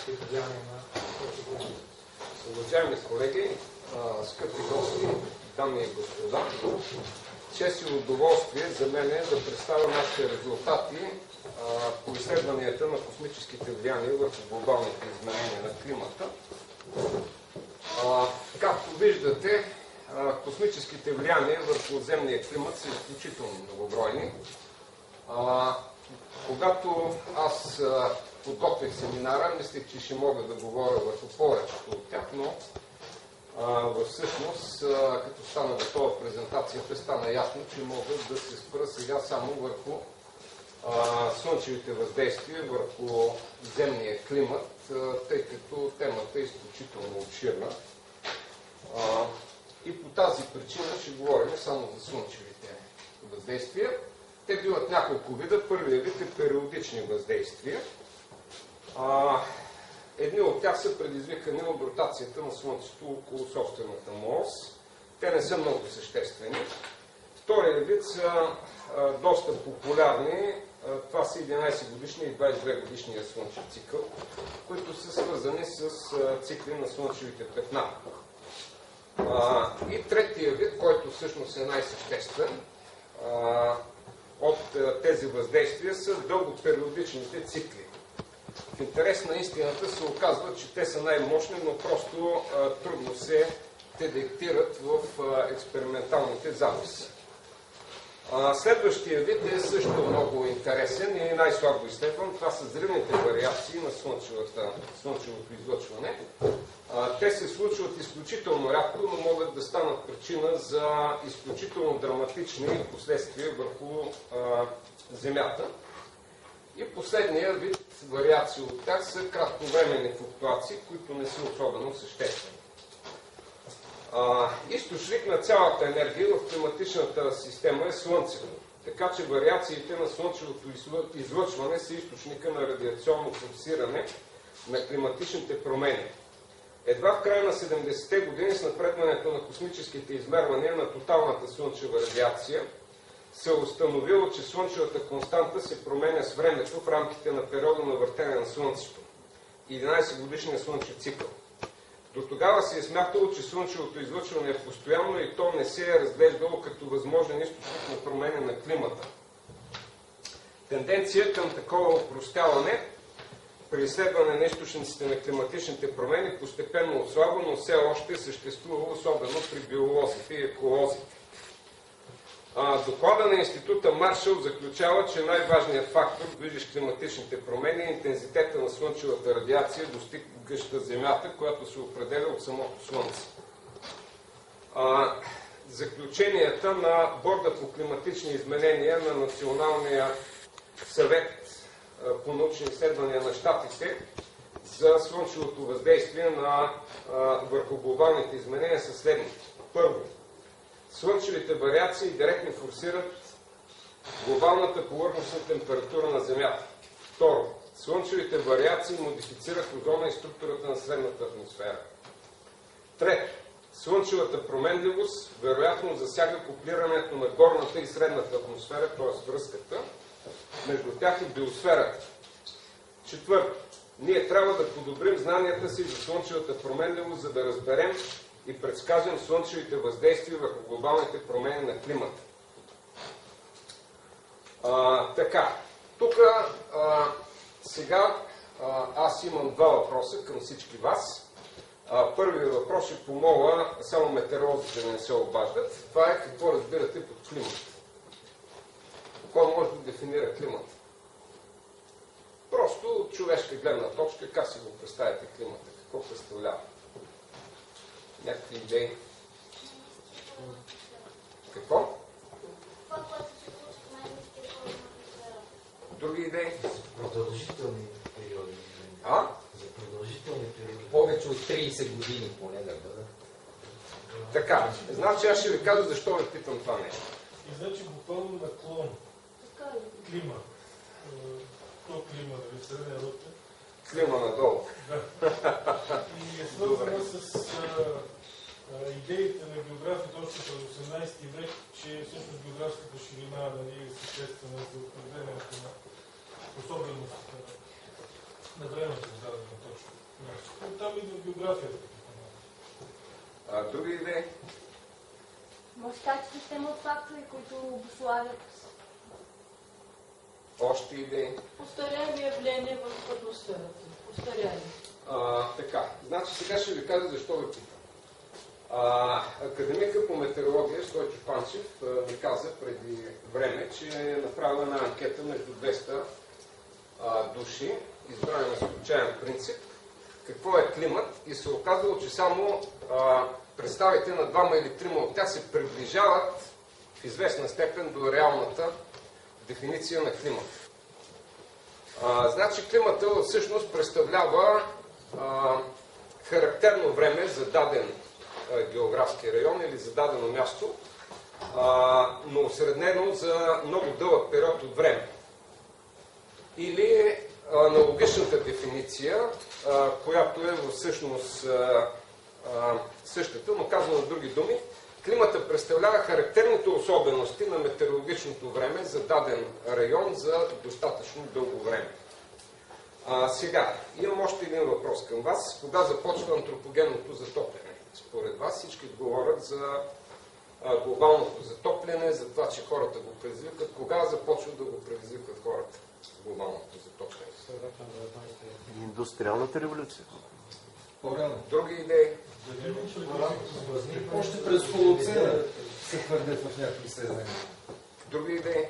космическите влияния на Слънчевото? Уважаеми колеги, скъпи гости, дами и господа, чест и удоволствие за мен е да представя нашите резултати по изследванията на космическите влияния върху глобалните изменения на климата. Както виждате, космическите влияния върху земния климат са изключително многобройни. Когато аз подготвих семинара, мислех, че ще мога да говоря върху повечето от тях, но всъщност, като стана готова презентацията, стана ясно, че мога да се спра сега само върху слънчевите въздействия върху земния климат, тъй като темата е изключително обширна. И по тази причина ще говорим само за слънчевите въздействия. Те биват няколко вида. Първият вид е периодични въздействия. Едни от тях са предизвикани от ротацията на Слънцето около собствената му ос. Те не са много съществени. Вторият вид са доста популярни. Това са 11 годишния и 22 годишния слънчев цикъл, които са свързани с цикли на слънчевите петна. И третия вид, който всъщност е най-съществен от тези въздействия, са дългопериодичните цикли. В интерес на истината се оказва, че те са най-мощни, но просто трудно се детектират в експерименталните записи. Следващия вид е също много интересен и най-слабо изследван. Това са взривните вариации на слънчевото излъчване. Те се случват изключително рядко, но могат да станат причина за изключително драматични последствия върху Земята. И последния вид вариации от тях са кратковременни флуктуации, които не са особено съществени. Източник на цялата енергия в климатичната система е Слънцето. Така че вариациите на слънчевото излъчване са източника на радиационно фокусиране на климатичните промени. Едва в края на 70-те години с напредването на космическите измервания на тоталната слънчева радиация се е установило, че слънчевата константа се променя с времето в рамките на периода на въртене на Слънцето. 11 годишния слънчев цикъл. До тогава се е смятало, че слънчевото излъчване е постоянно и то не се е разглеждало като възможен източник на промени на климата. Тенденция към такова опростяване при изследване на източниците на климатичните промени постепенно отслабва, но все още съществува, особено при биолозите и еколозите. Доклада на института Маршал заключава, че най-важният фактор, движещ климатичните промени, е интензитета на слънчевата радиация, достигаща Земята, която се определя от самото Слънце. Заключенията на Борда по климатични изменения на Националния съвет по научни изследвания на Щатите за слънчевото въздействие върху глобалните изменения са следните. Първо, слънчевите вариации директно форсират глобалната повърхностна температура на Земята. Второ, слънчевите вариации модифицират озона и структурата на средната атмосфера. Трето, слънчевата променливост вероятно засяга куплирането на горната и средната атмосфера, т.е. връзката между тях и биосферата. Четвърто, ние трябва да подобрим знанията си за слънчевата променливост, за да разберем и предскажем слънчевите въздействия върху глобалните промени на климата. Така, тук сега аз имам два въпроса към всички вас. Първият въпрос ще помоля само метеоролозите да не се обаждат. Това е какво разбирате под климат. Кой може да дефинира климата? Просто от човешка гледна точка, как си го представяте климата? Какво представлява? Някакви идеи? Какво? Други идеи? Продължителни периоди. За продължителни периоди. Повече от 30 години поне да бъдат. Така, значи аз ще ви кажа защо ви питам това нещо. И значи буквално наклон. Клима. То клима, нали? Средния род е. Клима надолу. Да. И е свързано с идеите на географията още през 18 век, че всъщност географската ширина е съществена за определението на особеностите на времето, за дадена точка. географията. Други идеи? Мащат система от фактори, които обуславят. Още идеи? Устаряеми явления в атмосферата. Устаряеми. Така, значи сега ще ви кажа защо ви питам. Академика по метеорология Стойчо Панчев ми каза преди време, че е направила една анкета между 200 души, избрани на случайен принцип, какво е климат, и се оказало, че само представите на двама или трима от тях се приближават в известна степен до реалната дефиниция на климат. Значи климата всъщност представлява характерно време за даден географски район или за дадено място, но осреднено за много дълъг период от време. Или аналогичната дефиниция, която е всъщност същата, но казано на други думи, климата представлява характерните особености на метеорологичното време за даден район за достатъчно дълго време. Сега, имам още един въпрос към вас. Кога започва антропогенното затопляне? Според вас всички говорят за глобалното затопляне, за това, че хората го предизвикат. Кога започват да го предизвикат хората? Глобалното затопляне. Индустриалната революция. Други идеи? Още през Холоцена се твърдят в някакви изследвания. Други идеи?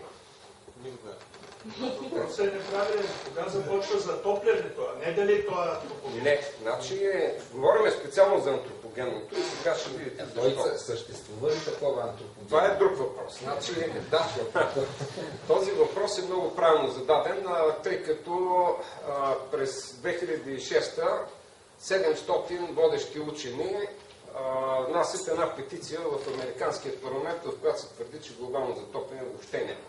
Въпросът е неправилен. Кога започва затоплянето, а не дали това е антропогенно? Не, значи говорим специално за антропогенното и сега ще видите защо. Съществува ли такова антропогенно? Това е друг въпрос. Значи, да, този въпрос е много правилно зададен, тъй като през 2006 700 водещи учени внасят една петиция в Американския парламент, в която се твърди, че глобално затопляне въобще няма.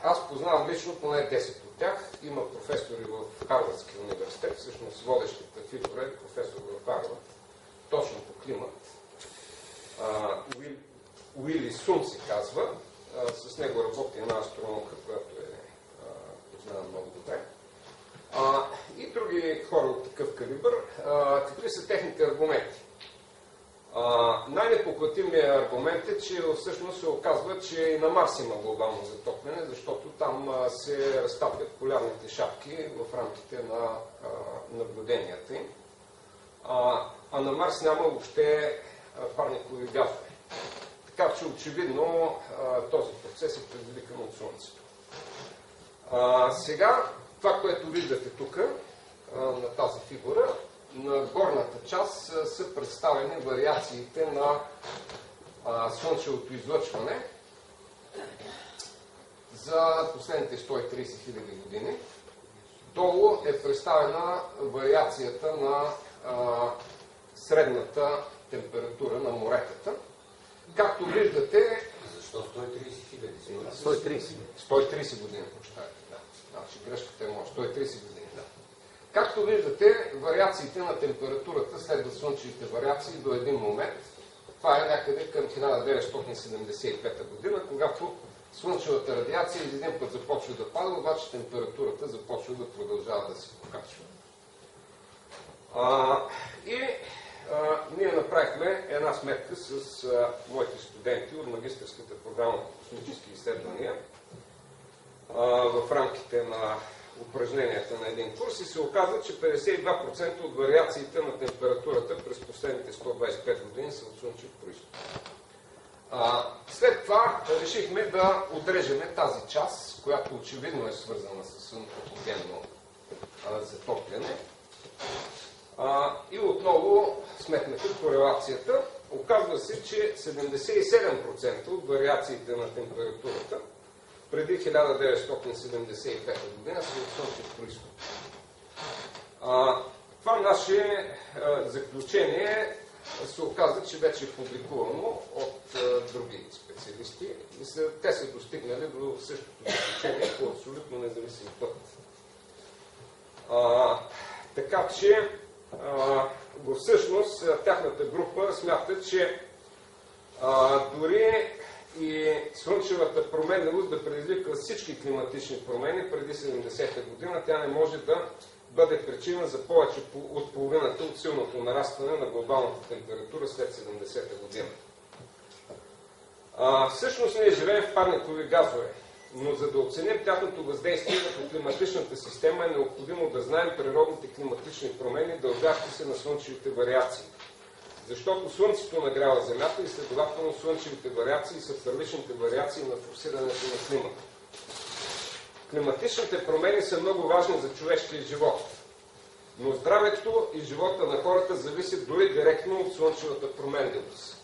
Аз познавам лично поне 10 от тях. Има професори в Харвардския университет, всъщност водещата фигура е професор в Харвард, точно по климат. Уили Сун се казва. С него работи една астрономка, която е познавам много добре. И други хора от такъв калибър. Какви са техните аргументи? Най-непоклатимият аргумент е, че всъщност се оказва, че и на Марс има глобално затопляне, защото там се разтапят полярните шапки в рамките на наблюденията им. А на Марс няма въобще парникови газове. Така че очевидно този процес е предизвикан от Слънцето. Сега, това, което виждате тук на тази фигура, на горната част са представени вариациите на слънчевото излъчване за последните 130 хиляди години. Долу е представена вариацията на средната температура на моретата. Както виждате... Защо 130 хиляди? 130 години, прощайте. Да. Значи грешката е може. 130 години, да. Както виждате, вариациите на температурата следват слънчевите вариации до един момент. Това е някъде към 1975 година, когато слънчевата радиация един път започва да пада, обаче температурата започва да продължава да се покачва. Ние направихме една сметка с моите студенти от магистърската програма по космически изследвания в рамките на упражненията на един курс и се оказа, че 52% от вариациите на температурата през последните 125 години са от слънчев произход. След това решихме да отрежеме тази част, която очевидно е свързана с антропогенно затопляне. И отново сметнахме корелацията. Оказва се, че 77% от вариациите на температурата преди 1975 година са от слънчев произход. Това наше заключение се оказа, че вече е публикувано от други специалисти и те са достигнали до същото заключение по абсолютно независим път. Така че всъщност тяхната група смята, че дори и слънчевата променливост да предизвиква всички климатични промени преди 70-та година, тя не може да бъде причина за повече от половината от силното нарастване на глобалната температура след 70-та година. Всъщност ние живеем в парникови газове, но за да оценим тяхното въздействие върху климатичната система е необходимо да знаем природните климатични промени, дължащи се на слънчевите вариации. Защото Слънцето нагрява Земята и следователно слънчевите вариации са първичните вариации на форсирането на климата. Климатичните промени са много важни за човешкия живот, но здравето и живота на хората зависят дори директно от слънчевата променливост.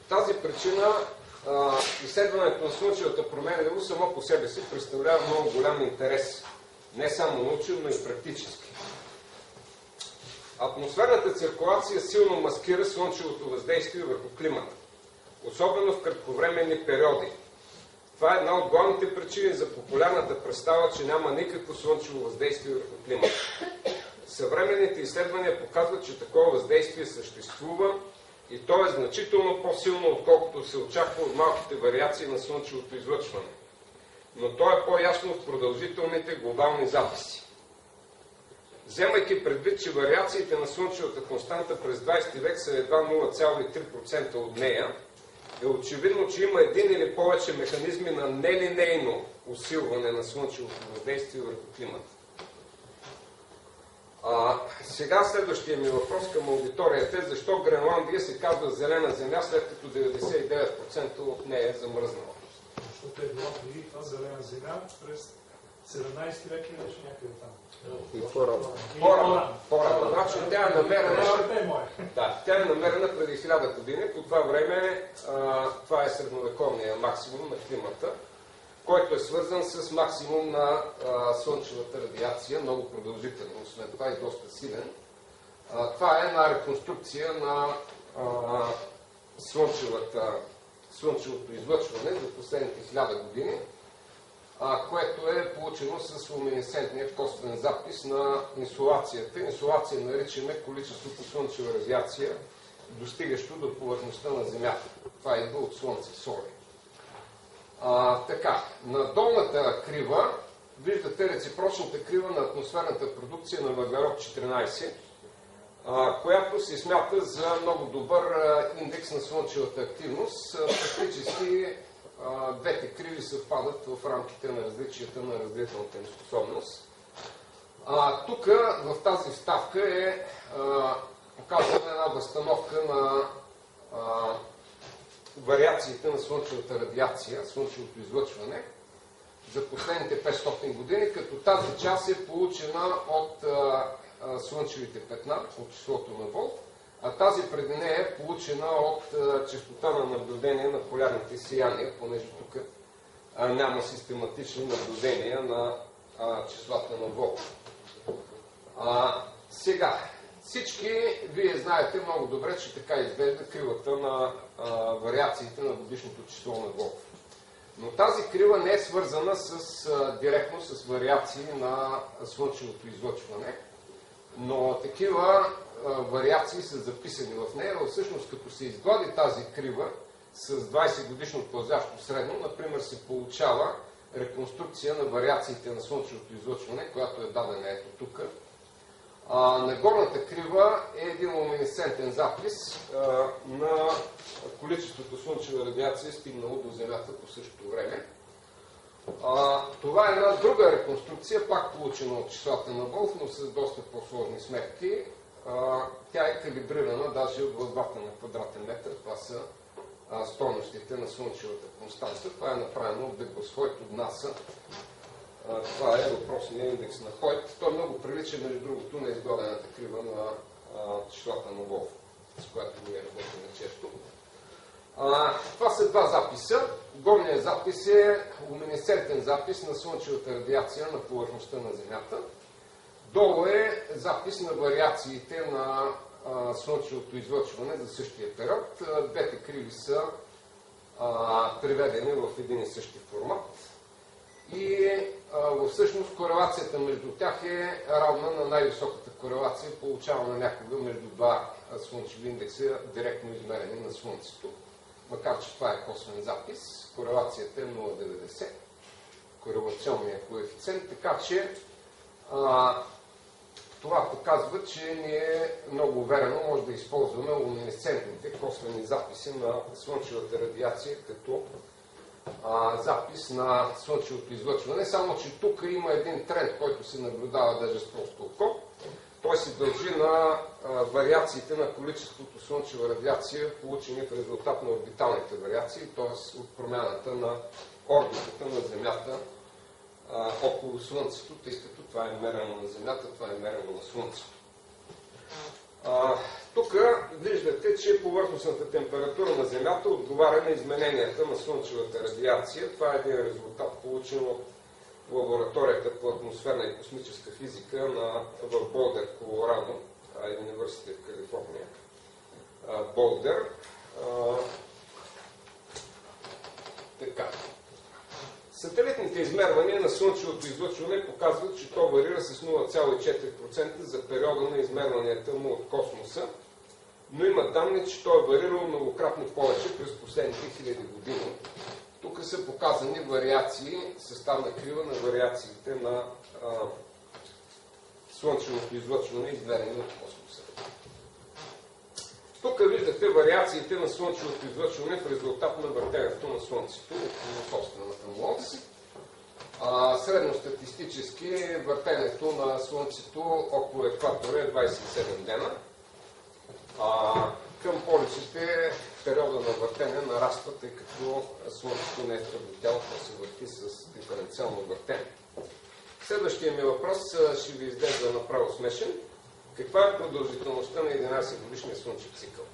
В тази причина изследването на слънчевата променливост само по себе си представлява много голям интерес. Не само научен, но и практически. Атмосферната циркулация силно маскира слънчевото въздействие върху климата, особено в кратковременни периоди. Това е една от главните причини за популярната представа, че няма никакво слънчево въздействие върху климата. Съвременните изследвания показват, че такова въздействие съществува и то е значително по-силно, отколкото се очаква от малките вариации на слънчевото излъчване. Но то е по-ясно в продължителните глобални записи. Вземайки предвид, че вариациите на слънчевата константа през 20 век са едва 0,3% от нея, е очевидно, че има един или повече механизми на нелинейно усилване на слънчевото въздействие върху климата. Сега следващия ми въпрос към аудиторията е защо Гренландия се казва зелена земя, след като 99% от нея е замръзнала. Защото е била преди това зелена земя през 17 век и вече някъде там. И по-рано. Значи тя е намерена... тя е намерена преди 1000 години. По това време това е средновековния максимум на климата, който е свързан с максимум на слънчевата радиация, много продължително, освен това и доста силен. Това е една реконструкция на слънчевото излъчване за последните 1000 години, което е получено с луминесцентния косвен запис на инсолацията. Инсолация наричаме количеството слънчева радиация, достигащо до повърхността на Земята. Това идва от Слънце, Соли. Така, на долната крива виждате реципрочната крива на атмосферната продукция на въглерод 14, която се смята за много добър индекс на слънчевата активност. Практически двете криви съвпадат в рамките на различията на разделителната им способност. Тук в тази вставка е показана една възстановка на вариациите на слънчевата радиация, слънчевото излъчване за последните 500 години, като тази част е получена от слънчевите петна, от числото на Волт, а тази преди нея е получена от честота на наблюдение на полярните сияния, понеже тук няма систематични наблюдения на числата на Волт. Сега, всички вие знаете много добре, че така изглежда кривата на вариациите на годишното число на Волт. Но тази крива не е свързана директно с вариации на слънчевото излъчване, но такива вариации са записани в нея. Всъщност, като се изглади тази крива с 20 годишно пълзящо средно, например, се получава реконструкция на вариациите на слънчевото излъчване, която е дадена ето тук. На горната крива е един луминесцентен запис на количеството слънчева радиация, стигнало до Земята по същото време. Това е една друга реконструкция, пак получена от числата на Волф, но с доста по-сложни сметки. Тя е калибрирана даже от вълбата на квадратен метър. Това са стойностите на слънчевата константа. Това е направено от Дегбасхойт от НАСА. Това е въпросният индекс на Хойт. Той много прилича, между другото, на изгладената крива на числата на Волф, с която ние работим често. Това са два записа. Горният запис е луминесцентен запис на слънчевата радиация на повърхността на Земята. Долу е запис на вариациите на слънчевото излъчване за същия период. Двете криви са приведени в един и същи формат. И всъщност корелацията между тях е равна на най-високата корелация, получавана някога между два слънчеви индекса, директно измерени на Слънцето. Макар че това е косвен запис, корелацията е 0,90, корелационният коефициент, така че Това показва, че ние много уверено може да използваме луминесцентните косвени записи на слънчевата радиация като запис на слънчевото излъчване, само че тук има един тренд, който се наблюдава даже с просто око. Той се дължи на вариациите на количеството слънчева радиация, получени в резултат на орбиталните вариации, т.е. от промяната на орбитата на Земята около Слънцето, тъй като това е мерено на Земята, това е мерено на Слънцето. Тук виждате, че повърхностната температура на Земята отговаря на измененията на слънчевата радиация. Това е един резултат, получен от лабораторията по атмосферна и космическа физика в Болдер, Колорадо, университет в Калифорния. Болдер. Така. Сателитните измервания на слънчевото излъчване показват, че то варира с 0,4% за периода на измерванията му от космоса, но има данни, че то е варирало многократно повече през последните хиляди години. Тук са показани вариации, съставна крива на вариациите на слънчевото излъчване, измерени от космоса. Тук виждате вариациите на слънчевото излъчване в резултат на въртенето на Слънцето около собствената му ос. Средностатистически въртенето на Слънцето около екватора е 27 дена. Към полюсите периода на въртене нараства, тъй като Слънцето не е твърдо тяло, то се върти с диференциално въртене. Следващия ми въпрос ще ви изглежда направо смешен. Каква е продължителността на 11 годишния слънчев цикъл?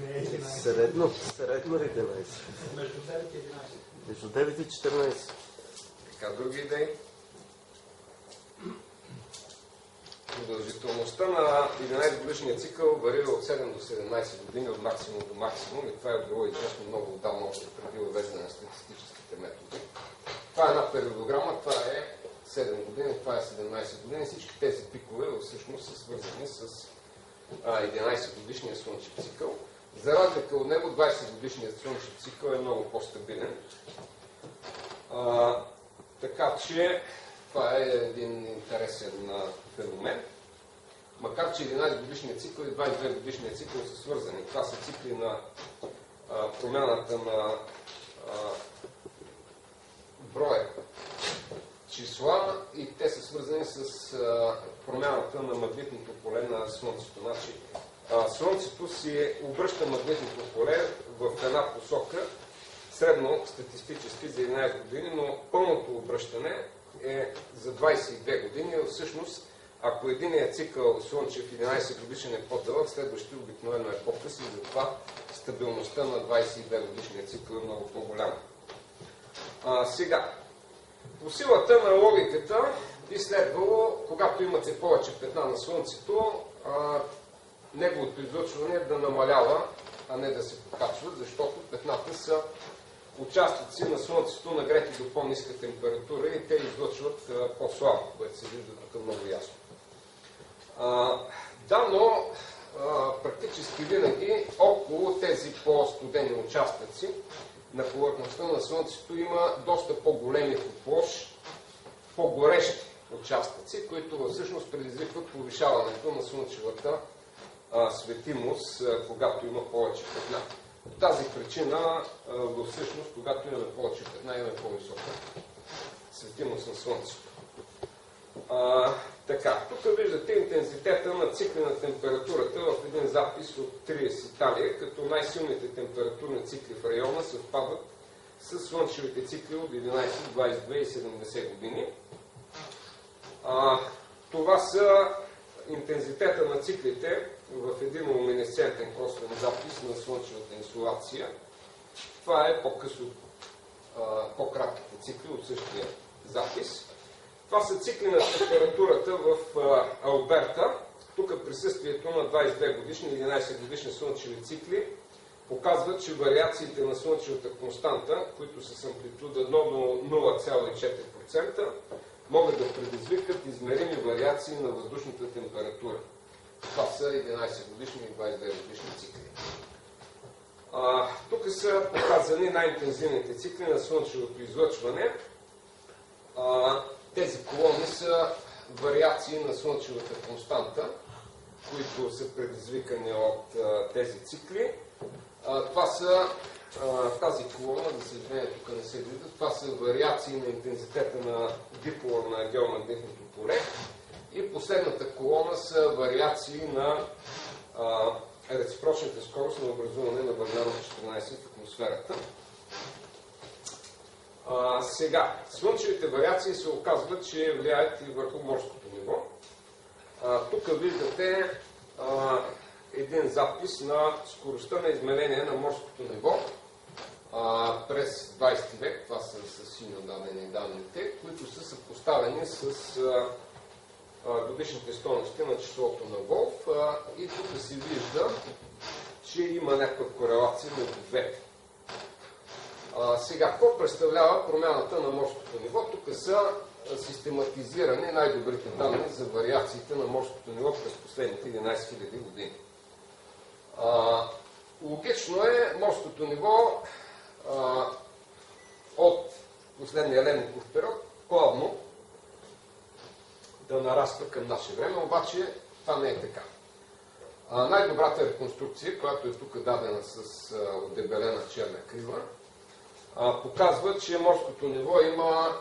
Не е 11. Средно ли 11? Между 9 и 11. Между 9 и 14. Така, други идеи? Продължителността на 11 годишния цикъл варира от 7 до 17 години, от максимум до максимум, и това е било известно много отдавна, още преди въвеждане на статистическите методи. Това е една периодограма, това е 7 години, това е 17 години. Всички тези пикове всъщност са свързани с 11 годишния слънчев цикъл. За разлика от него, 20 годишният слънчев цикъл е много по-стабилен. Така че това е един интересен феномен. Макар че 11 годишният цикъл и 22 годишният цикъл са свързани. Това са цикли на промяната на броя числа и те са свързани с промяната на магнитното поле на Слънцето. Значи, Слънцето си обръща магнитното поле в една посока, средно статистически за 11 години, но пълното обръщане е за 22 години. Всъщност, ако единият цикъл слънчев 11 годишен е по-дълъг, следващия обикновено е по-къс и затова стабилността на 22 годишния цикъл е много по-голяма. Сега, по силата на логиката би следвало, когато имате повече петна на Слънцето, неговото излъчване да намалява, а не да се покачва, защото петната са участъци на Слънцето нагрети до по-ниска температура и те излъчват по-слабо, което се вижда тук много ясно. Да, но практически винаги около тези по-студени участъци на повърхността на Слънцето има доста по-големи по площ, по-горещи участъци, които всъщност предизвикват повишаването на слънчевата светимост, когато има повече петна. По тази причина, всъщност, когато имаме повече петна, имаме по-висока светимост на Слънцето. Така, тук виждате интензитета на цикли на температурата в един запис от Триес, Италия, като най-силните температурни цикли в района съвпадат с слънчевите цикли от 11, 22 и 70 години. Това са интензитета на циклите в един луминесцентен косвен запис на слънчевата инсолация. Това е по-късо, по-кратките цикли от същия запис. Това са цикли на температурата в Алберта. Тук присъствието на 22 годишни и 11 годишни слънчеви цикли показват, че вариациите на слънчевата константа, които са с амплитуда 1 до 0,4%, могат да предизвикат измерими вариации на въздушната температура. Това са 11 годишни и 22 годишни цикли. Тук са показани най-интензивните цикли на слънчевото излъчване. Тези колони са вариации на слънчевата константа, които са предизвикани от тези цикли. Това са тази колона, за съжаление тук не се вижда, това са вариации на интензитета на дипола на геомагнитното поле. И последната колона са вариации на реципрочната скорост на образуване на въглерод-14 в атмосферата. Сега, слънчевите вариации се оказват, че влияят и върху морското ниво. Тук виждате един запис на скоростта на изменение на морското ниво през 20 век. Това са с синьо дадени данните, които са съпоставени с годишните стойности на числото на Волф. И тук се вижда, че има някаква корелация между двете. Сега, какво представлява промяната на морското ниво? Тук са систематизирани най-добрите данни за вариациите на морското ниво през последните 11 000 години. Логично е морското ниво от последния ледников период плавно да нараства към наше време, обаче това не е така. Най-добрата реконструкция, която е тук дадена с отдебелена черна крива, показва, че морското ниво има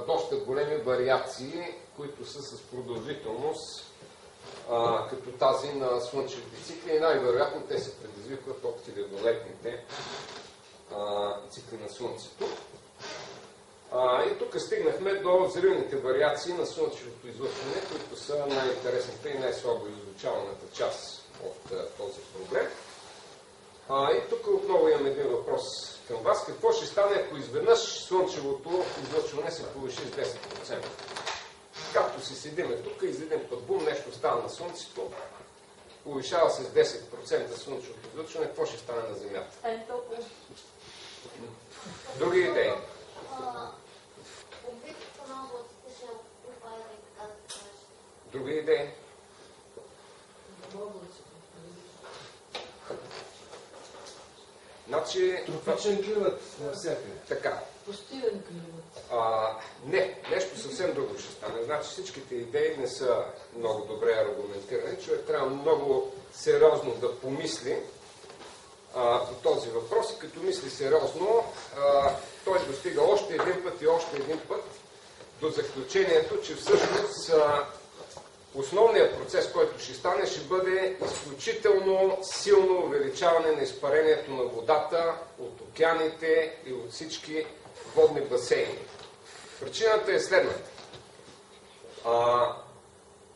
доста големи вариации, които са с продължителност като тази на слънчевите цикли и най-вероятно те се предизвикват от хилядолетните цикли на Слънцето. И тук стигнахме до взривните вариации на слънчевото излъчване, които са най-интересната и най-слабо изучаваната част от този проблем. И тук отново имам един въпрос към вас. Какво ще стане, ако изведнъж слънчевото излъчване се повиши с 10%? Както си седиме тук и за един път бум, нещо става на Слънцето, повишава се с 10% слънчевото излъчване, какво ще стане на Земята? Други идеи? Други идеи? Значи... Тропичен климат навсякъде. Така. Пустивен климат. Не, нещо съвсем друго ще стане. Значи всичките идеи не са много добре аргументирани. Човек трябва много сериозно да помисли по този въпрос и като мисли сериозно, той достига още един път и още един път до заключението, че всъщност основният процес, който ще стане, ще бъде изключително силно увеличаване на изпарението на водата от океаните и от всички водни басейни. Причината е следната.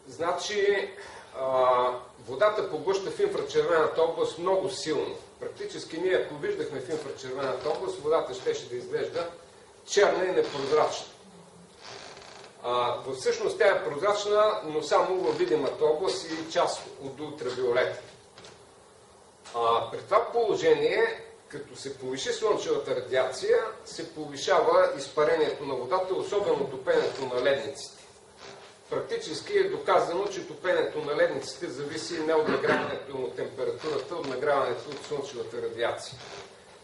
Значи, водата поглъща в инфрачервената област много силно. Практически ние, ако виждахме в инфрачервената област, водата щеше да изглежда черна и непрозрачна. Всъщност тя е прозрачна, но само във видимата област и част от ултравиолета. При това положение, като се повиши слънчевата радиация, се повишава изпарението на водата, особено топенето на ледниците. Практически е доказано, че топенето на ледниците зависи не от нагряването от температурата, от нагряването от слънчевата радиация.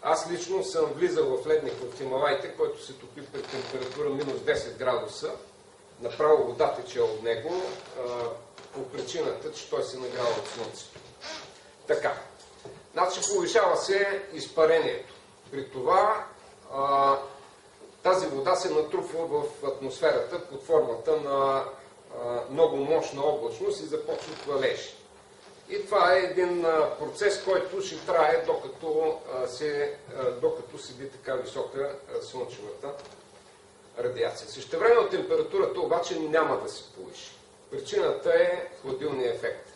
Аз лично съм влизал в ледник в Хималайте, който се топи при температура минус 10 градуса. Направо вода тече от него по причината, че той се нагрява от слънцето. Така. Значи повишава се изпарението. При това тази вода се натрупва в атмосферата под формата на много мощна облачност и започват валежи. И това е един процес, който ще трае докато седи така висока слънчевата радиация. Същевременно температурата обаче няма да се повиши. Причината е хладилния ефект.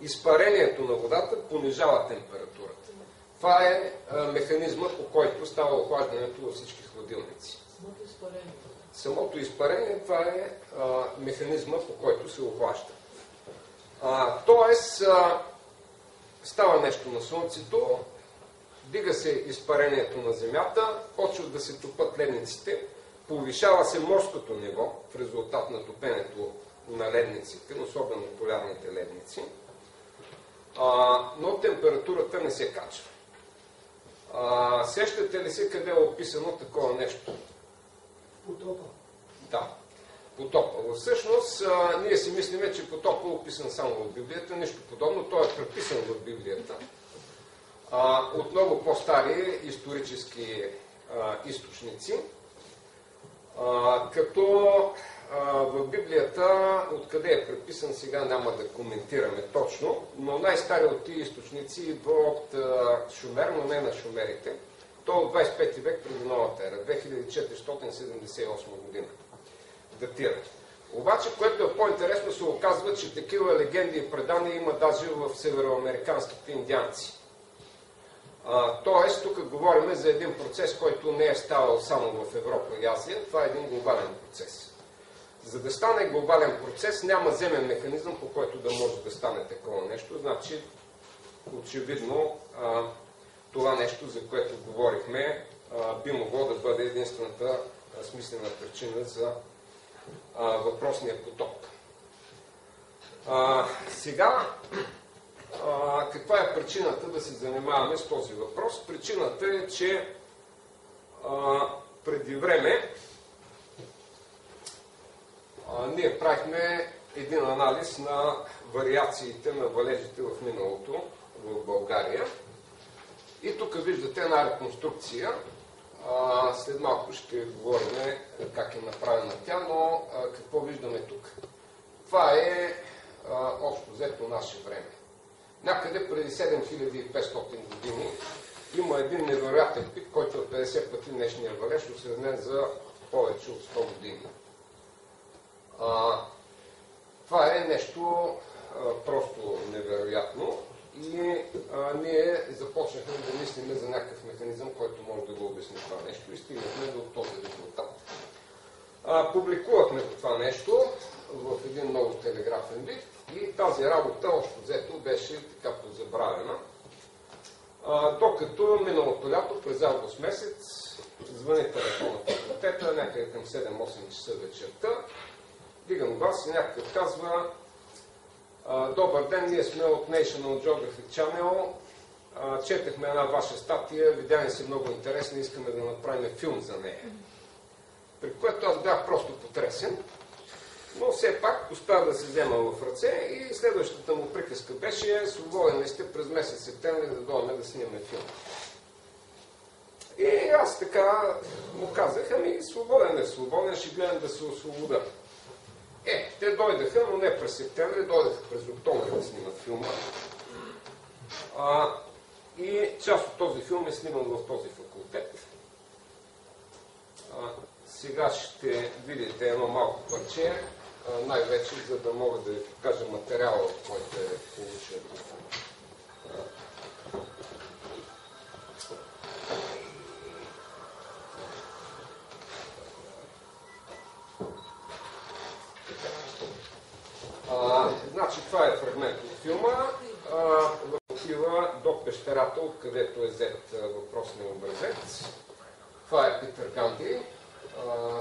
Изпарението на водата понижава температурата. Това е механизма, по който става охлаждането във всички хладилници. Самото изпарение, това е механизма, по който се охлажда. Тоест, става нещо на Слънцето, дига се изпарението на Земята, почват да се топят ледниците, повишава се морското ниво в резултат на топенето на ледниците, особено полярните ледници, но температурата не се качва. Сещате ли се къде е описано такова нещо? Потопа. Да. потопа. Всъщност, ние си мислиме, че потопа е описан само в Библията, нищо подобно. Той е преписан в Библията от много по-стари исторически източници, като в Библията, откъде е преписан, сега няма да коментираме точно, но най-стари от тези източници идва от Шумер, но не на шумерите. Той от 25 век преди новата ера, 2478 година. Датира. Обаче, което е по-интересно, се оказва, че такива легенди и предания има даже в североамериканските индианци. Тоест, тук говорим за един процес, който не е ставал само в Европа и Азия. Това е един глобален процес. За да стане глобален процес, няма земен механизъм, по който да може да стане такова нещо. Значи, очевидно, това нещо, за което говорихме, би могло да бъде единствената смислена причина за въпросния потоп. Сега, каква е причината да се занимаваме с този въпрос? Причината е, че преди време ние правихме един анализ на вариациите на валежите в миналото в България. И тук виждате една реконструкция. След малко ще говорим как е направена тя, но какво виждаме тук? Това е общо взето наше време. Някъде преди 7500 години има един невероятен пик, който е 50 пъти днешния валеж, осреднен за повече от 100 години. Това е нещо просто невероятно и ние започнахме да мислим за някакъв механизъм, който може да го обясни това нещо и стигнахме до този резултат. Публикувахме това нещо в един много телеграфен лист и тази работа общо взето беше така позабравена. Докато миналото лято, през август месец, звъни телефон на факултета, някъде към 7-8 часа вечерта, дигам глас и някакъв казва: добър ден, ние сме от National Geographic Channel, четахме една ваша статия, видя ни се много интересна, искаме да направим филм за нея. При което аз бях просто потресен, но все пак успях да се взема в ръце и следващата му приказка беше: свободен ли сте през месец септември да дойдем да снимаме филм. И аз така му казах: ами свободен, ще гледам да се освобода. Те дойдаха, но не през септември, дойдаха през октомври да снимат филма. И част от този филм е сниман в този факултет. Сега ще видите едно малко парче, най-вече за да мога да ви покажа материала, който е получен. Значи това е фрагмент от филма. Отива до пещерата, откъдето е взет въпросния образец. Това е Питър Ганди,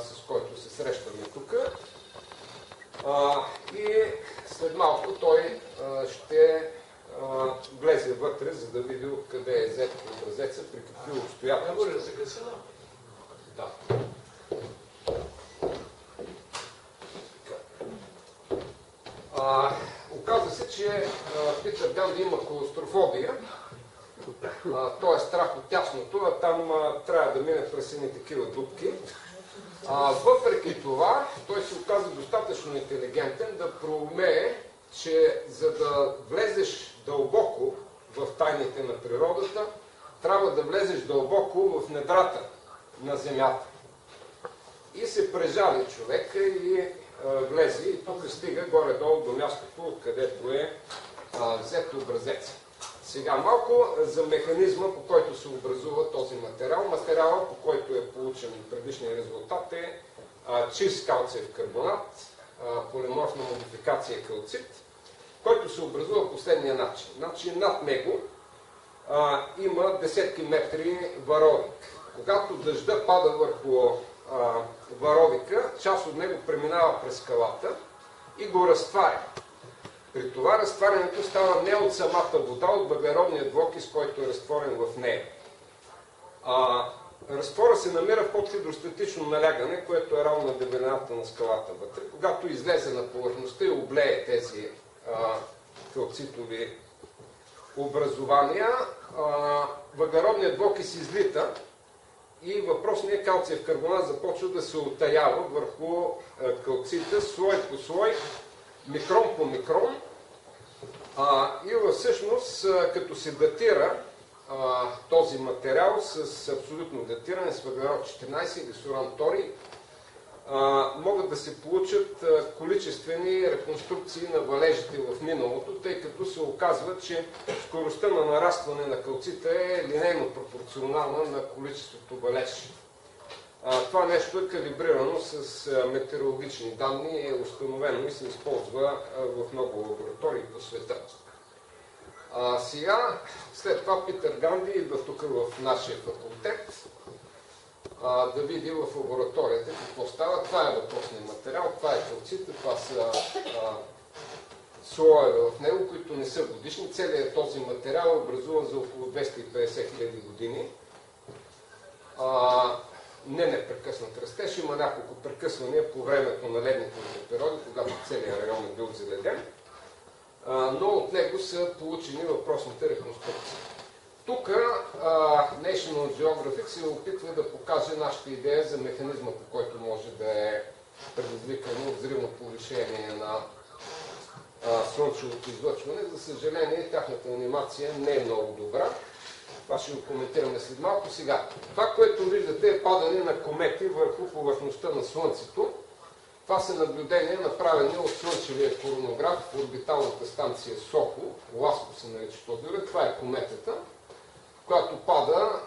с който се срещаме тук. И след малко той ще влезе вътре, за да види откъде е взет образеца, при какви обстоятелства. Да. Оказва се, че Питър Ганди има клаустрофобия, той е страх от тясното, а там трябва да мине през едни такива дупки. Въпреки това, той се оказа достатъчно интелигентен да проумее, че за да влезеш дълбоко в тайните на природата, трябва да влезеш дълбоко в недрата на земята. И се прежали човека и влезе и тук стига горе-долу до мястото, откъдето е взет образец. Сега малко за механизма, по който се образува този материал. Материалът, по който е получен предишния резултат, е чист калциев карбонат, полиморфна модификация калцит, който се образува последния начин. Значи над него има десетки метри варовик. Когато дъжда пада върху варовика, част от него преминава през скалата и го разтваря. При това разтварянето става не от самата вода, от въглеродния двуокис, който е разтворен в нея. разтвора се намира под хидростатично налягане, което е равно на дебелината на скалата вътре. Когато излезе на повърхността и облее тези калцитови образования, въглеродният двуокис излита и въпросният калциев карбонат започва да се оттаява върху калцита слой по слой, микрон по микрон. И всъщност, като се датира този материал с абсолютно датиране с въглерод 14 или с уран торий, могат да се получат количествени реконструкции на валежите в миналото, тъй като се оказва, че скоростта на нарастване на калцита е линейно пропорционална на количеството валеж. Това нещо е калибрирано с метеорологични данни, е установено и се използва в много лаборатории по света. Сега, след това Питър Ганди идва тук в нашия факултет да види в лабораторията какво става. Това е въпросният материал, това е калцита, това са слоеве в него, които не са годишни. Целият този материал е образуван за около 250 000 години. Не непрекъснат растеж, има няколко прекъсвания по времето на ледниковите периоди, когато целият район е бил заледен, но от него са получени въпросните реконструкции. Тук National Geographic се опитва да покаже нашата идея за механизма, по който може да е предизвикано взривно повишение на слънчевото излъчване. За съжаление, тяхната анимация не е много добра. Това ще го коментираме след малко. Сега, това, което виждате, е падане на комети върху повърхността на Слънцето. Това са наблюдения, направени от слънчевия коронограф в орбиталната станция Сохо. Ласко се нарича този ред. Това е кометата, която пада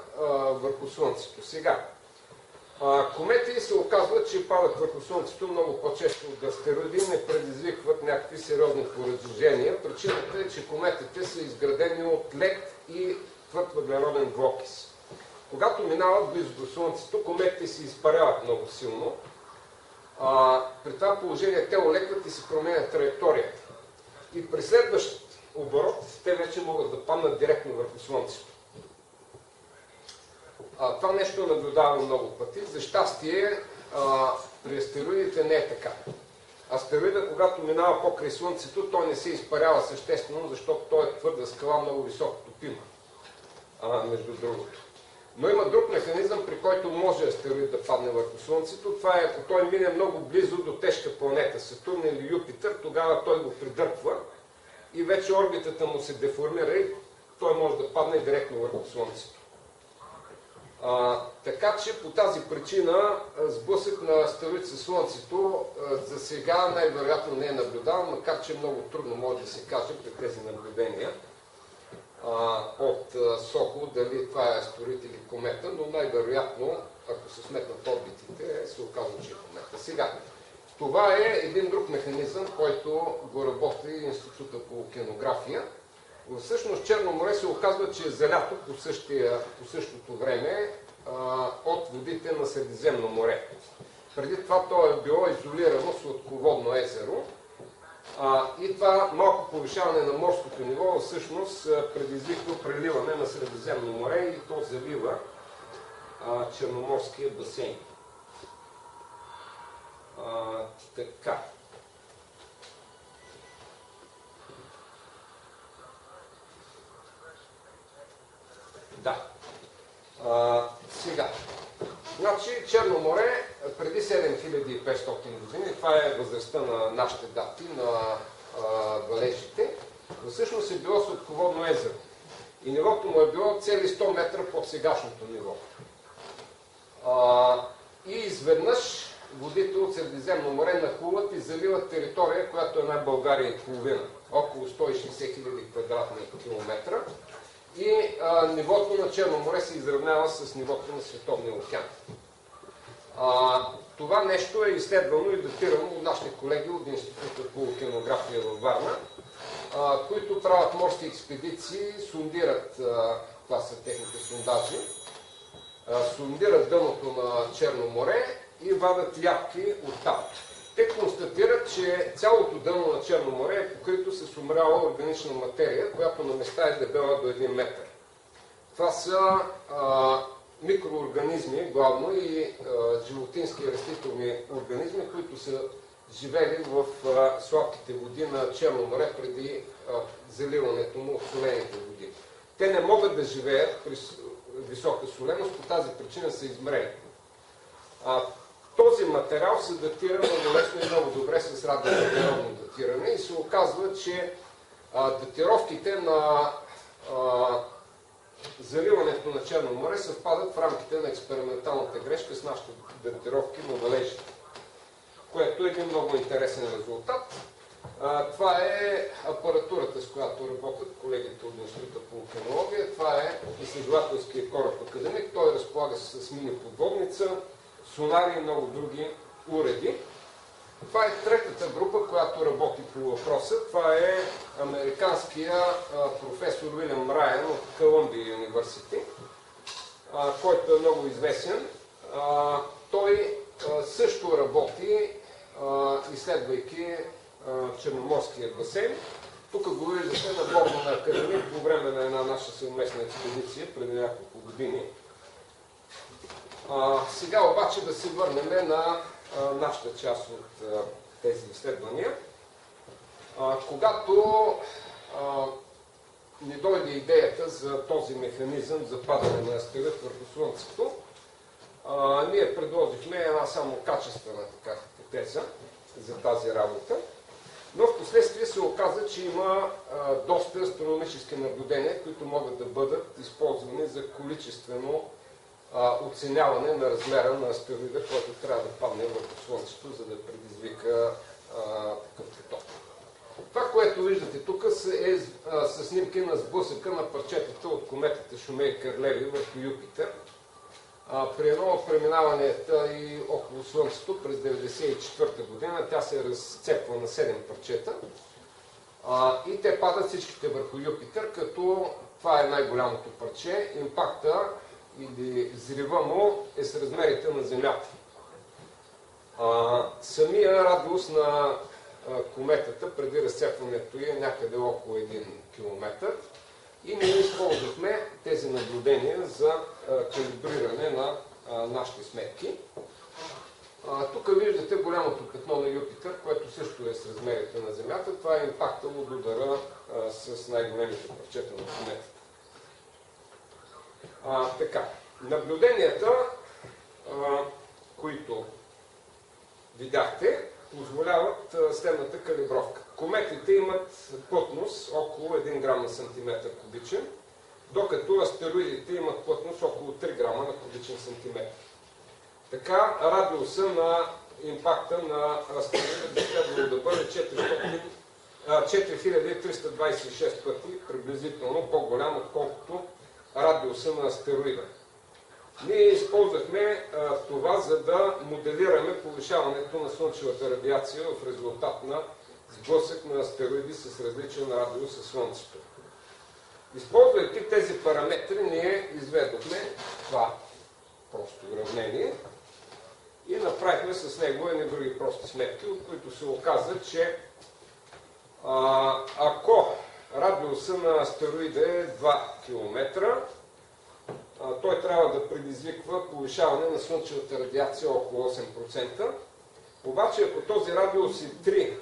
върху Слънцето. Сега, комети се оказва, че падат върху Слънцето много по-често от астероиди, не предизвикват някакви сериозни поразрушения. Причината е, че кометите са изградени от лед и твърд въглероден двуокис. Когато минават близо до Слънцето, кометите се изпаряват много силно. При това положение те олекват и се променят траекторията. И при следващ оборот те вече могат да паднат директно върху Слънцето. Това нещо наблюдаваме много пъти. За щастие, при астероидите не е така. Астероида, когато минава покрай Слънцето, той не се изпарява съществено, защото той е твърда скала, много високо топима, между другото. Но има друг механизъм, при който може астероид да падне върху Слънцето. Това е, ако той мине много близо до тежка планета Сатурн или Юпитер, тогава той го придърпва и вече орбитата му се деформира и той може да падне директно върху Слънцето. Така че по тази причина сблъсък на астероид със Слънцето за сега най-вероятно не е наблюдаван, макар че много трудно може да се каже при тези наблюдения от Сохо дали това е астероид или комета, но най-вероятно, ако се сметнат орбитите, се оказва, че е комета. Сега, това е един друг механизъм, който го работи Института по океанография. Всъщност Черно море се оказва, че е залято по същото време от водите на Средиземно море. Преди това то е било изолирано сладководно езеро и това малко повишаване на морското ниво всъщност предизвиква преливане на Средиземно море и то залива Черноморския басейн. Така. Да. Сега. Значи Черно море преди 7500 години, това е възрастта на нашите дати, на валежите, всъщност е било сладководно езеро. И нивото му е било цели 100 метра под сегашното ниво. И изведнъж водите от Средиземно море нахлуват и заливат територия, която е една България и половина. Около 160 000 квадратни километра. И нивото на Черно море се изравнява с нивото на Световния океан. Това нещо е изследвано и датирано от нашите колеги от Института по океанография във Варна, които правят морски експедиции, сондират, това са техните сондажи, сондират дъното на Черно море и вадат ядки от там. Те констатират, че цялото дъно на Черно море е покрито с умряла органична материя, която на места е дебела до 1 метър. Това са микроорганизми, главно и животински и растителни организми, които са живели в сладките води на Черно море преди заливането му от солените води. Те не могат да живеят при висока соленост, по тази причина са измрели. Този материал се датира много лесно и много добре с радиометеорно датиране и се оказва, че датировките на заливането на Черно море съвпадат в рамките на експерименталната грешка с нашите датировки на валежите, което е един много интересен резултат. Това е апаратурата, с която работят колегите от Института по океанология. Това е изследователския кораб Академик. Той разполага с мини-подводница, сонари и много други уреди. Това е третата група, която работи по въпроса. Това е американския професор Уилям Райан от Колумбия университет, който е много известен. Той също работи, изследвайки Черноморския басейн. Тук го виждате на борда на Академик по време на една наша съвместна експедиция преди няколко години. Сега обаче да се върнем на нашата част от тези изследвания. Когато ни дойде идеята за този механизъм за падане на астероид върху Слънцето, ние предложихме една само качествена хипотеза за тази работа, но в последствие се оказа, че има доста астрономически наблюдения, които могат да бъдат използвани за количествено оценяване на размера на астероида, който трябва да падне върху Слънцето, за да предизвика такъв поток. Това, което виждате тук, са снимки на сблъсъка на парчетата от кометата Шумейкър-Леви върху Юпитер. При едно от преминаванията и около Слънцето през 1994 година тя се разцепва на 7 парчета и те падат всичките върху Юпитер, като това е най-голямото парче. Импакта или взрива му е с размерите на Земята. Самия радиус на кометата преди разцепването е някъде около 1 км и ние използвахме тези наблюдения за калибриране на нашите сметки. Тук виждате голямото петно на Юпитер, което също е с размерите на Земята. Това е импакта от удара с най-големите парчета на кометата. Така, наблюденията, които видяхте, позволяват следната калибровка. Кометите имат плътност около 1 грам на сантиметър кубичен, докато астероидите имат плътност около 3 грама на кубичен сантиметър. Така, радиуса на импакта на астероида би следвало да бъде 4326 пъти приблизително по-голям, отколкото радиуса на астероида. Ние използвахме това, за да моделираме повишаването на слънчевата радиация в резултат на сблъсък на астероиди с различен радиус със Слънцето. Използвайки тези параметри, ние изведохме това просто уравнение и направихме с него едни други прости сметки, от които се оказа, че ако радиуса на астероида е 2 км, той трябва да предизвиква повишаване на слънчевата радиация около 8%. Обаче, ако този радиус е 3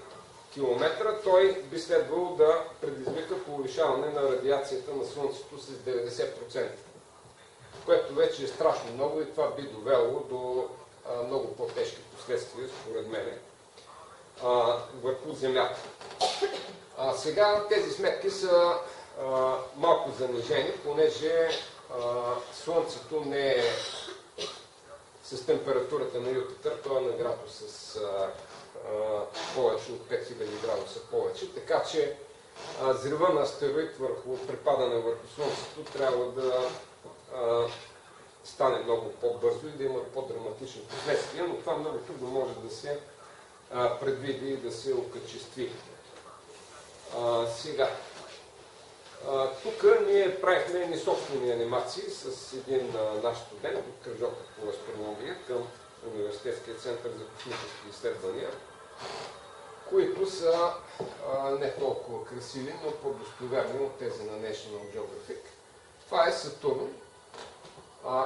км, той би следвало да предизвика повишаване на радиацията на Слънцето с 90%. Което вече е страшно много и това би довело до много по-тежки последствия, според мен, върху Земята. Сега тези сметки са малко занижени, понеже Слънцето не е с температурата на Юпитер, то е нагрято с повече от 5000 градуса повече, така че взрива на астероид върху припадане върху Слънцето трябва да стане много по-бързо и да има по-драматични последствия, но това много трудно може да се предвиди и да се окачестви. Сега, тук ние правихме едни собствени анимации с един наш студент от кръжока по астрономия към Университетския център за космически изследвания, които са не толкова красиви, но по-достоверни от тези на National Geographic. Това е Сатурн.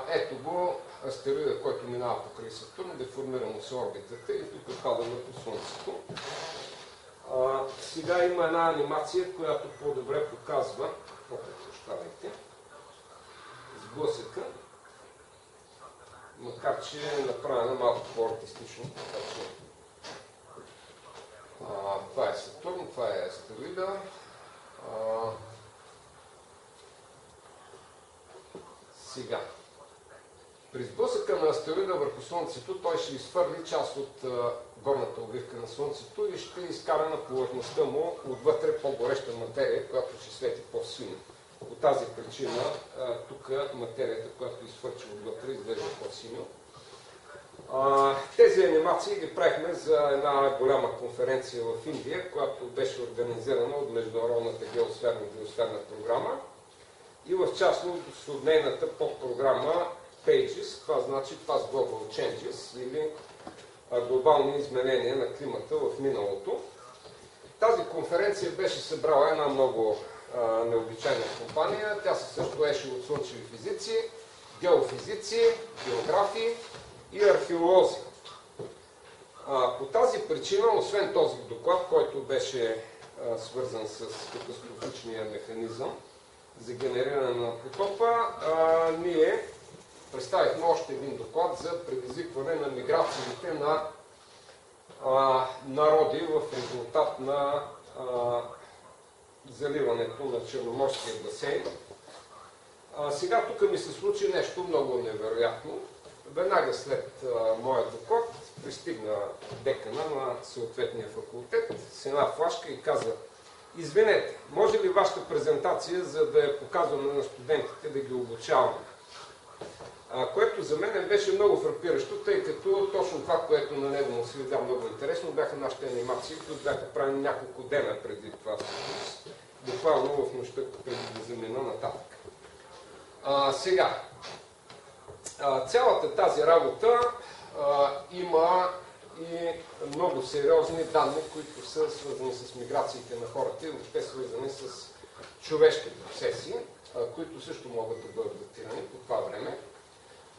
Ето го астероида, който минава покрай Сатурн, деформира му се орбитата и тук пада върху Слънцето. Сега има една анимация, която по-добре показва, сблъсъка, макар че е направена малко по-артистично. Това е Сатурн, това е астероида. Сега. При сблъсъка на астероида върху Слънцето той ще изхвърли част от горната обвивка на Слънцето и ще изкара на повърхността му отвътре по-гореща материя, която ще свети по-силно. По тази причина тук материята, която изхвърча отвътре, изглежда по-силно. Тези анимации ги правихме за една голяма конференция в Индия, която беше организирана от Международната геосферна програма и в частност от нейната подпрограма PAGES, това значи Past Global Changes или глобални изменения на климата в миналото. Тази конференция беше събрала една много необичайна компания. Тя се състоеше от слънчеви физици, геофизици, географи и археолози. По тази причина, освен този доклад, който беше свързан с катастрофичния механизъм за генериране на потопа, ние представихме още един доклад за предизвикване на миграциите на народи в резултат на заливането на Черноморския басейн. Сега тук ми се случи нещо много невероятно. Веднага след моя доклад пристигна декана на съответния факултет с една флашка и каза: извинете, може ли вашата презентация, за да я показваме на студентите, да ги обучаваме? Което за мен беше много фрапиращо, тъй като точно това, което на него му се видя много интересно, бяха нашите анимации, които бяха правени няколко дена преди това, буквално в нощта преди да замина нататък. Сега, цялата тази работа има и много сериозни данни, които са свързани с миграциите на хората и въобще свързани с човешки процеси, които също могат да бъдат датирани по това време.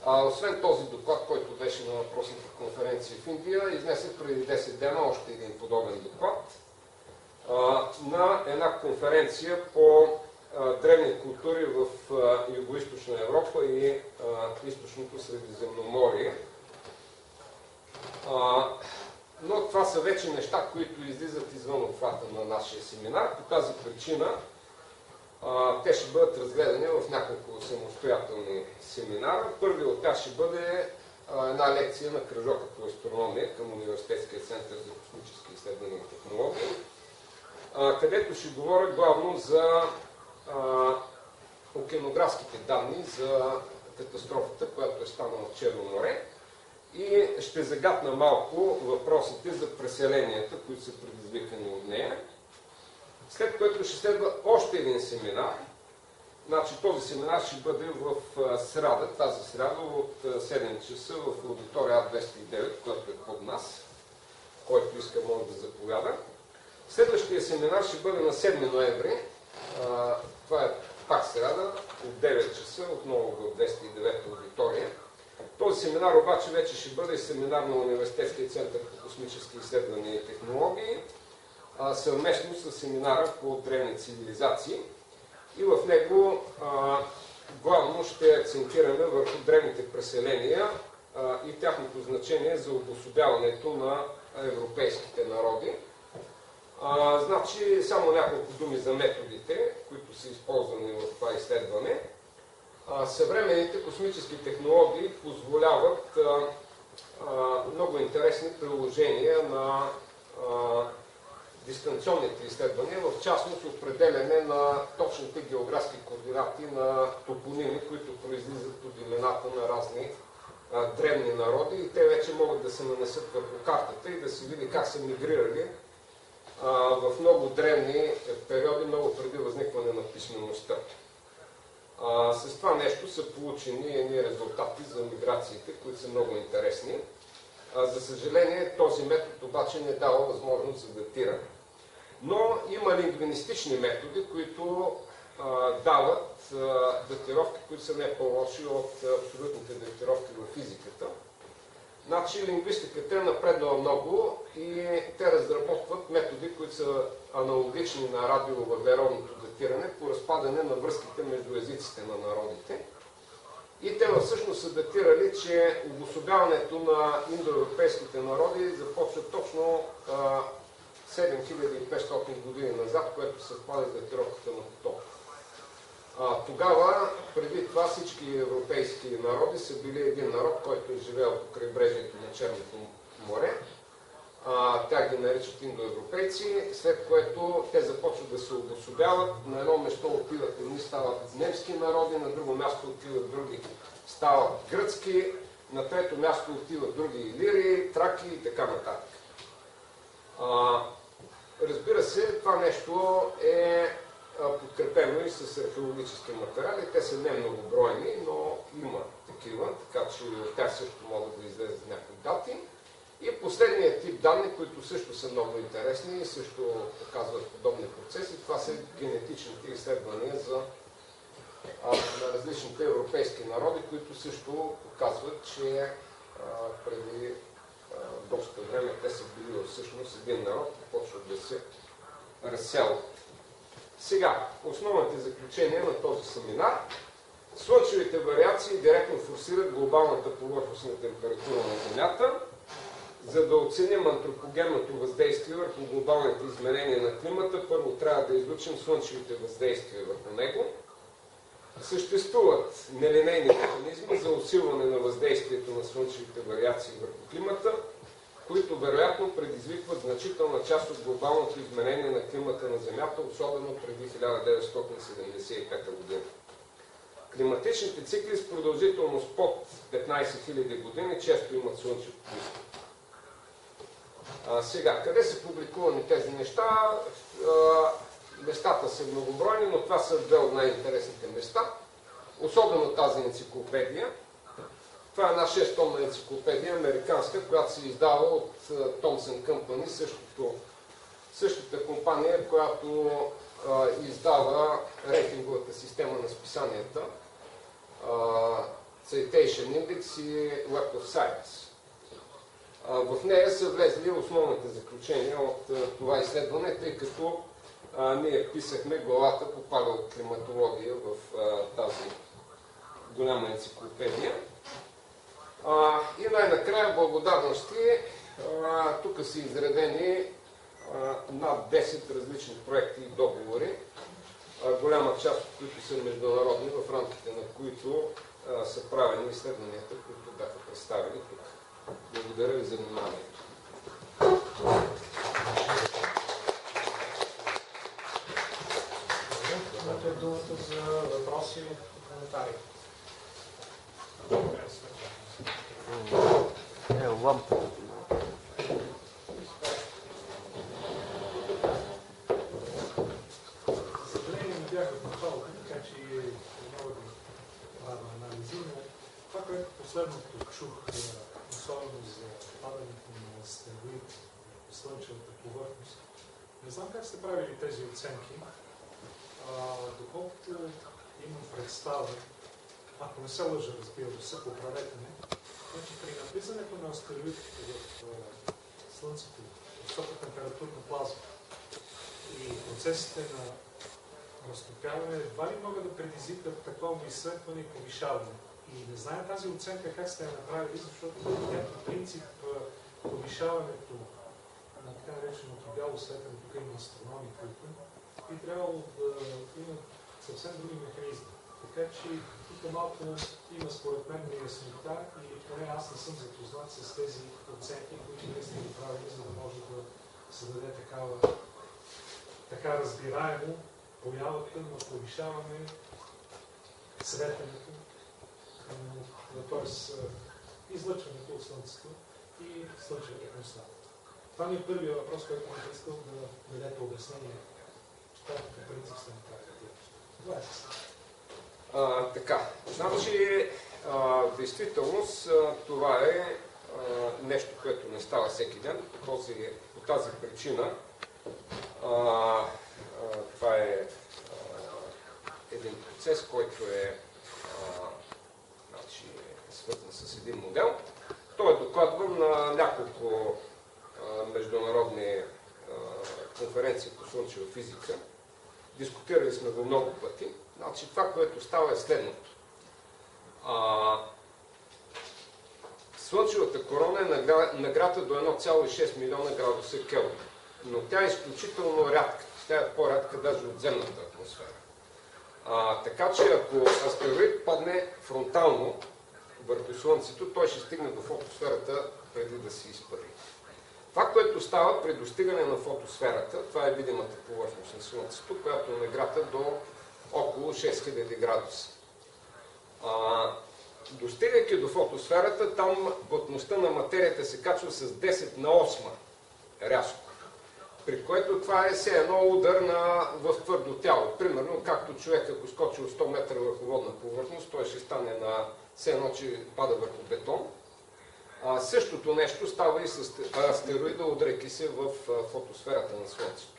Освен този доклад, който беше на въпросната конференция в Индия, изнесе преди 10 дена още един подобен доклад на една конференция по древни култури в Юго-Источна Европа и Източното Средиземноморие. Но това са вече неща, които излизат извън обхвата на нашия семинар. По тази причина те ще бъдат разгледани в няколко самостоятелни семинара. Първият от тях ще бъде една лекция на кръжока по астрономия към Университетския център за космически изследвания и технологии, където ще говоря главно за океанографските данни за катастрофата, която е станала в Черно море, и ще загатна малко въпросите за преселенията, които са предизвикани от нея. След което ще следва още един семинар. Значи, този семинар ще бъде в сряда, тази сряда от 7 часа в аудитория А209, която е под нас. Който иска, може да заповяда. Следващия семинар ще бъде на 7 ноември. Това е пак сряда от 9 часа, отново в 209 аудитория. Този семинар обаче вече ще бъде семинар на Университетския център по космически изследвания и технологии, съвместно с семинара по древни цивилизации. И в него главно ще акцентираме върху древните преселения и тяхното значение за обособяването на европейските народи. Значи, само няколко думи за методите, които са използвани в това изследване. Съвременните космически технологии позволяват много интересни приложения на дистанционните изследвания, в частност определяне на точните географски координати на топоними, които произлизат от имената на разни древни народи, и те вече могат да се нанесат върху картата и да се види как са мигрирали в много древни периоди, много преди възникване на писмеността. С това нещо са получени едни резултати за миграциите, които са много интересни. За съжаление, този метод обаче не дава възможност за датиране. Но има лингвинистични методи, които дават датировки, които са не по-лоши от абсолютните датировки в физиката. Значи лингвистиката е напреднала много и те разработват методи, които са аналогични на радиовъглеродното датиране по разпадане на връзките между езиците на народите. И те всъщност са датирали, че обособяването на индоевропейските народи започва точно 7500 години назад, което съвпада с датировката на потока. Тогава, преди това, всички европейски народи са били един народ, който е живеел по крайбрежието на Черното море. Тя ги наричат индоевропейци, след което те започват да се обособяват. На едно место отиват едни, стават немски народи, на друго място отиват други, стават гръцки, на трето място отиват други илири, траки и така нататък. Разбира се, това нещо е подкрепено и с археологически материали. Те са не многобройни, но има такива, така че от тях също могат да излезат някакви дати. И последният тип данни, които също са много интересни и също показват подобни процеси, това са генетичните изследвания на различните европейски народи, които също показват, че преди доста време те са били всъщност един народ и почват да се разселват. Сега, основните заключения на този семинар. Слънчевите вариации директно форсират глобалната повърхностна температура на Земята. За да оценим антропогенното въздействие върху глобалните изменения на климата, първо трябва да изучим слънчевите въздействия върху него. Съществуват нелинейни механизми за усилване на въздействието на слънчевите вариации върху климата, които вероятно предизвикват значителна част от глобалното изменение на климата на Земята, особено преди 1975 година. Климатичните цикли с продължителност под 15 000 години често имат слънчев произход. Сега, къде са публикувани тези неща? Местата са многобройни, но това са две от най-интересните места. Особено тази енциклопедия. Това е една 6-томна енциклопедия, американска, която се издава от Thomson Company, същата компания, която издава рейтинговата система на списанията, Citation Index и Web of Science. В нея са влезли основните заключения от това изследване, тъй като ние писахме главата по палеоклиматология в тази голяма енциклопедия. И най-накрая благодарности. Тук са изредени над 10 различни проекти и договори, голяма част от които са международни, в рамките на които са правени изследванията, които бяха представени тук. Благодаря ви за вниманието. Имате думата за въпроси и коментари. Лампа. За съжаление не бях в началото, така че не мога да правя анализи, но това, което последното чух, особено за падането на астероид по слънчевата повърхност, не знам как сте правили тези оценки. Доколкото имам представа, ако не се лъжа, разбира се, поправете ме, значи при навлизането на астероид в Слънцето, високотемпературна плазма и процесите на разтопяване едва ли могат да предизвикат такова изследване и повишаване. И не знае тази оценка как сте я направили, защото по някакъв принцип повишаването на така нареченото бяло светене, тук има астрономи, които би трябвало да имат съвсем други механизми. Така че тук малко има според мен неяснота и поне аз не съм запознат с тези оценки, които ние сме ги правили, за да може да се даде така разбираемо появата на повишаване светенето, т.е. излъчването от Слънцето и слънчевата константа. Това ми е първият въпрос, който бих искал да дадете обяснение. Как по принцип сте направили? Това е също. Така, значи, действителност това е нещо, което не става всеки ден. По тази причина това е един процес, който е свързан с един модел. Той е докладван на няколко международни конференции по слънчева физика. Дискутирали сме го много пъти. Значи, това, което става е следното. Слънчевата корона е нагрята до 1,6 милиона градуса Келвин. Но тя е изключително рядка. Тя е по-рядка даже от земната атмосфера. Така че ако астероид падне фронтално върху Слънцето, той ще стигне до фотосферата преди да се изпари. Това, което става при достигане на фотосферата, това е видимата повърхност на Слънцето, която е нагрята до около 6000 градуса. Достигайки до фотосферата, там плътността на материята се качва с 10 на 8 рязко, при което това е все едно удар в твърдо тяло. Примерно, както човек, ако скочи от 100 метра върху водна повърхност, той ще стане на все едно, че пада върху бетон. Същото нещо става и с астероида, удряйки се в фотосферата на Слънцето.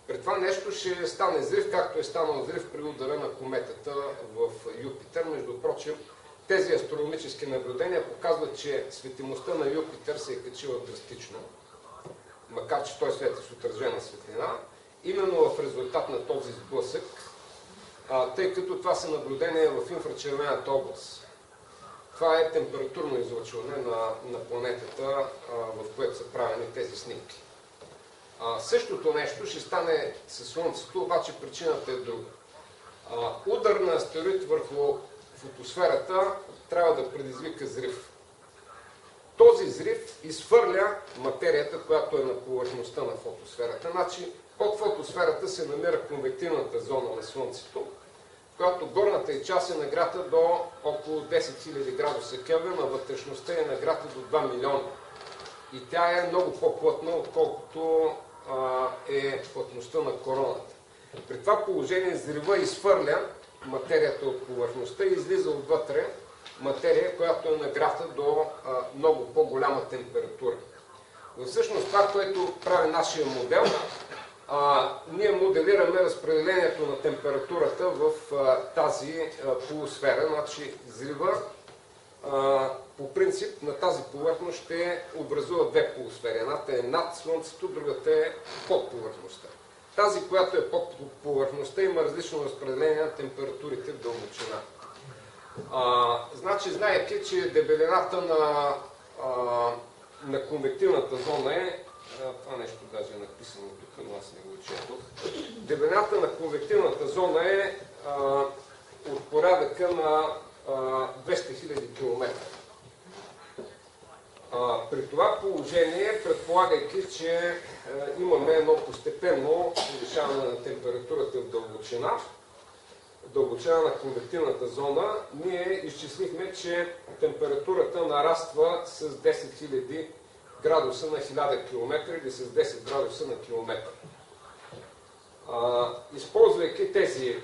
При това нещо ще стане взрив, както е станал взрив при удара на кометата в Юпитер. Между прочим, тези астрономически наблюдения показват, че светимостта на Юпитер се е качила драстично, макар че той свети с отражена светлина, именно в резултат на този сблъсък, тъй като това са наблюдения в инфрачервената област. Това е температурно излъчване на планетата, в което са правени тези снимки. Същото нещо ще стане със Слънцето, обаче причината е друга. Удар на астероид върху фотосферата трябва да предизвика взрив. Този взрив изхвърля материята, която е на повърхността на фотосферата. Значи, под фотосферата се намира конвективната зона на Слънцето, която горната й част е нагрята до около 10 000 градуса Келвин, а вътрешността е нагрята до 2 милиона. И тя е много по-плътна, отколкото е плътността на короната. При това положение взрива изхвърля материята от повърхността и излиза отвътре материя, която е нагрята до много по-голяма температура. Но всъщност това, което прави нашия модел, ние моделираме разпределението на температурата в тази полусфера. Значи взрива по принцип на тази повърхност ще образува две полусфери. Едната е над Слънцето, другата е под повърхността. Тази, която е под повърхността, има различно разпределение на температурите в дълбочина. Значи, знаете, че дебелината на конвективната зона е, това нещо даже е написано тук, но аз не го четох, дебелината на конвективната зона е от порядъка на 200 000 км. При това положение, предполагайки, че имаме едно постепенно повишаване на температурата в дълбочина на конвективната зона, ние изчислихме, че температурата нараства с 10 000 градуса на 1000 км или с 10 градуса на километър. Използвайки тези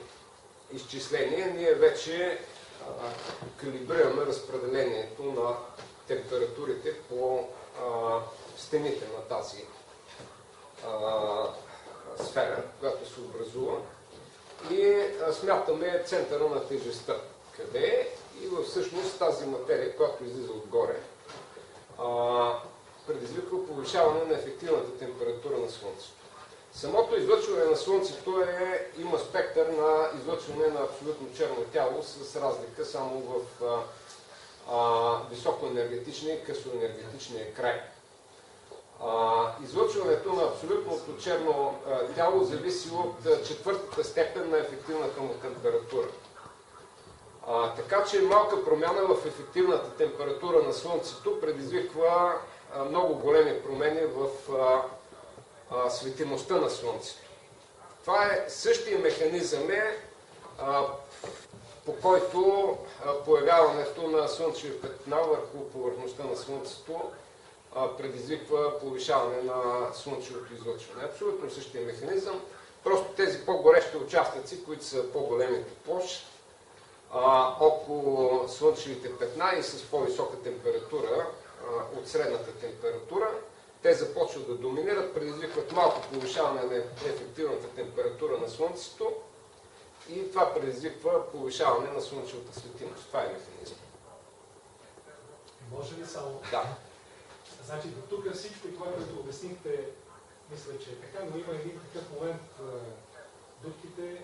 изчисления, ние вече калибрираме разпределението на температурите по стените на тази сфера, която се образува, и смятаме центъра на тежестта. Къде е? И всъщност тази материя, която излиза отгоре, предизвиква повишаване на ефективната температура на Слънцето. Самото излъчване на Слънцето има спектър на излъчване на абсолютно черно тяло, с разлика само в високоенергетичния и късоенергетичния край. Излъчването на абсолютното черно тяло зависи от четвъртата степен на ефективната му температура. Така че малка промяна в ефективната температура на Слънцето предизвиква много големи промени в светимостта на Слънцето. Това е същия механизъм, по който появяването на слънчеви петна върху повърхността на Слънцето предизвиква повишаване на слънчевото излъчване. Абсолютно същия механизъм, просто тези по-горещи участъци, които са по-големи по площ, около слънчевите петна и с по-висока температура от средната температура, те започват да доминират, предизвикват малко повишаване на ефективната температура на Слънцето и това предизвиква повишаване на слънчевата светимост. Това е механизъм. Може ли само? Да. Значи до тук всичко това, което обяснихте, мисля, че е така, но има един такъв момент. Дупките,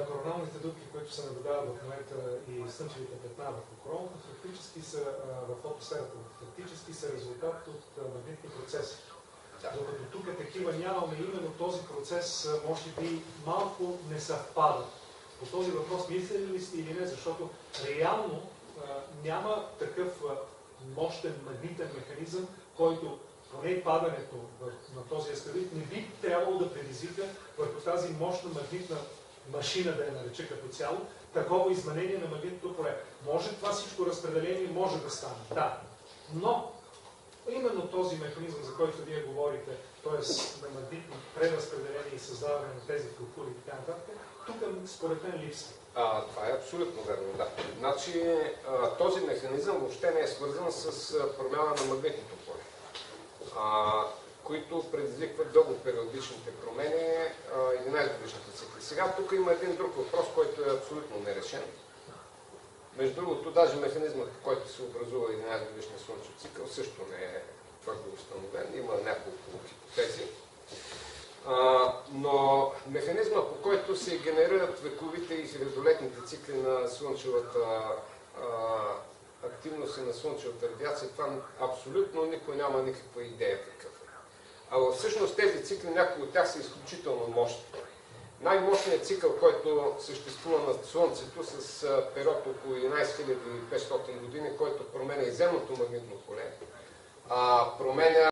короналните дупки, които се наблюдават в момента и слънчевите петна върху короната, фактически са в фотосферата, фактически са резултат от магнитни процеси. Да. Докато тук такива нямаме, именно този процес може би малко не съвпада. По този въпрос мислили ли сте или не, защото реално няма такъв мощен магнитен механизъм, който поне падането на този астероид не би трябвало да предизвика върху тази мощна магнитна машина, да я нарече като цяло, такова изменение на магнитното поле. Може това всичко разпределение, може да стане, да. Но именно този механизъм, за който вие говорите, т.е. на магнитно преразпределение и създаване на тези фигури и така нататък, тук според мен липсва. Това е абсолютно верно, да. Значи този механизъм въобще не е свързан с промяна на магнитното поле, които предизвикват дългопериодичните промени 11-годишните цикли. Сега тук има един друг въпрос, който е абсолютно нерешен. Между другото, даже механизмът, по който се образува 11-годишния слънчев цикъл, също не е твърдо установен. Има няколко хипотези. Но механизма, по който се генерират вековите и хилядолетните цикли на слънчевата активност и на слънчевата радиация, това абсолютно никой няма никаква идея какъв е. А всъщност тези цикли, някои от тях са изключително мощни. Най-мощният цикъл, който съществува на Слънцето с период около 11 500 години, който променя и земното магнитно поле, променя